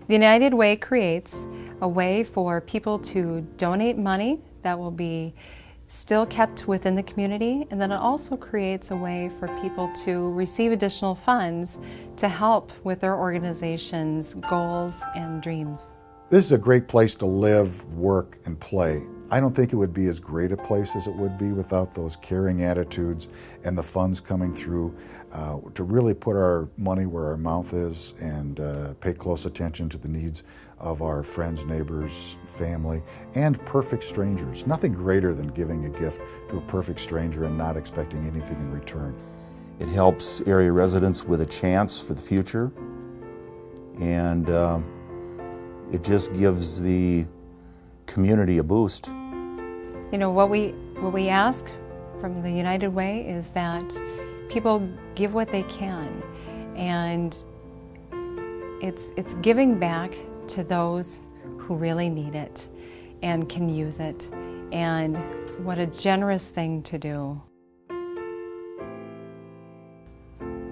The United Way creates a way for people to donate money that will be still kept within the community, and then it also creates a way for people to receive additional funds to help with their organization's goals and dreams. This is a great place to live, work, and play. I don't think it would be as great a place as it would be without those caring attitudes and the funds coming through to really put our money where our mouth is and pay close attention to the needs of our friends, neighbors, family, and perfect strangers. Nothing greater than giving a gift to a perfect stranger and not expecting anything in return. It helps area residents with a chance for the future, and it just gives the community a boost. You know, what we ask from the United Way is that people give what they can, and it's giving back to those who really need it and can use it, and what a generous thing to do.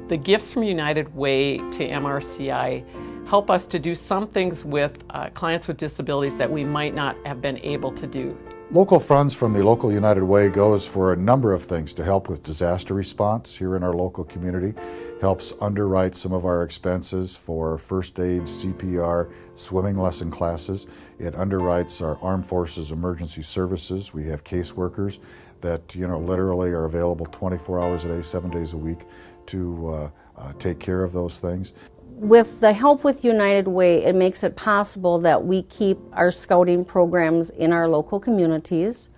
The gifts from United Way to MRCI help us to do some things with clients with disabilities that we might not have been able to do. Local funds from the local United Way goes for a number of things to help with disaster response here in our local community, helps underwrite some of our expenses for first aid, CPR, swimming lesson classes. It underwrites our Armed Forces Emergency Services. We have caseworkers that literally are available 24 hours a day, 7 days a week to take care of those things. With the help with United Way, it makes it possible that we keep our scouting programs in our local communities.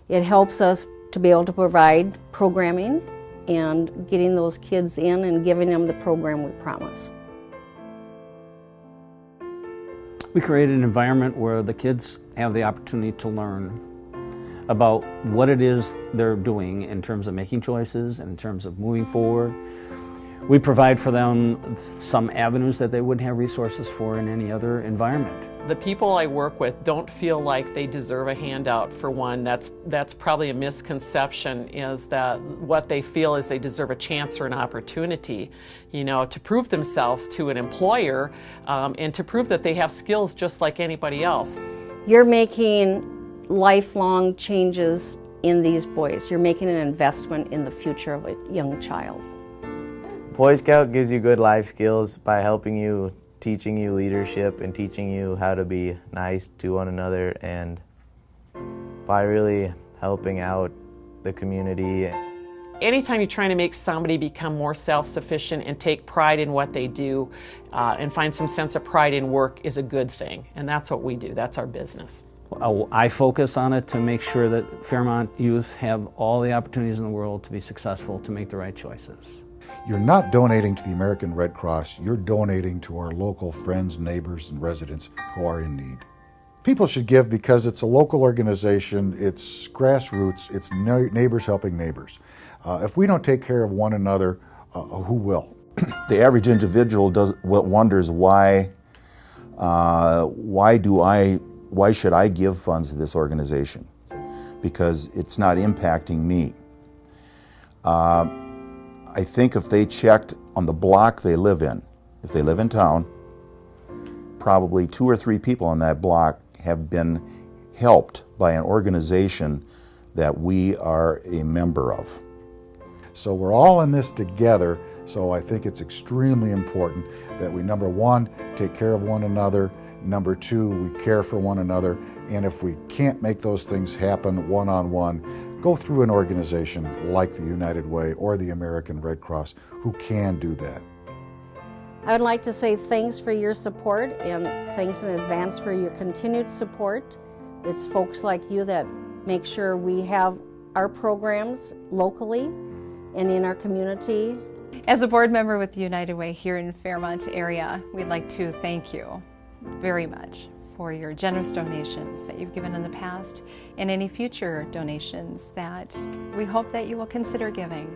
It helps us to be able to provide programming and getting those kids in and giving them the program we promise. We create an environment where the kids have the opportunity to learn about what it is they're doing in terms of making choices and in terms of moving forward. We provide for them some avenues that they wouldn't have resources for in any other environment. The people I work with don't feel like they deserve a handout, for one. That's probably a misconception, is that what they feel is they deserve a chance or an opportunity, to prove themselves to an employer and to prove that they have skills just like anybody else. You're making lifelong changes in these boys. You're making an investment in the future of a young child. Boy Scout gives you good life skills by teaching you leadership and teaching you how to be nice to one another, and by really helping out the community. Anytime you're trying to make somebody become more self-sufficient and take pride in what they do and find some sense of pride in work is a good thing, and that's what we do. That's our business. I focus on it to make sure that Fairmont youth have all the opportunities in the world to be successful, to make the right choices. You're not donating to the American Red Cross, you're donating to our local friends, neighbors, and residents who are in need. People should give because it's a local organization, it's grassroots, it's neighbors helping neighbors. If we don't take care of one another, who will? The average individual wonders why should I give funds to this organization? Because it's not impacting me. I think if they checked on the block they live in, if they live in town, probably 2 or 3 people on that block have been helped by an organization that we are a member of. So we're all in this together, so I think it's extremely important that we, number one, take care of one another, number two, we care for one another, and if we can't make those things happen one-on-one, go through an organization like the United Way or the American Red Cross who can do that. I would like to say thanks for your support, and thanks in advance for your continued support. It's folks like you that make sure we have our programs locally and in our community. As a board member with the United Way here in Fairmont area, we'd like to thank you very much for your generous donations that you've given in the past and any future donations that we hope that you will consider giving.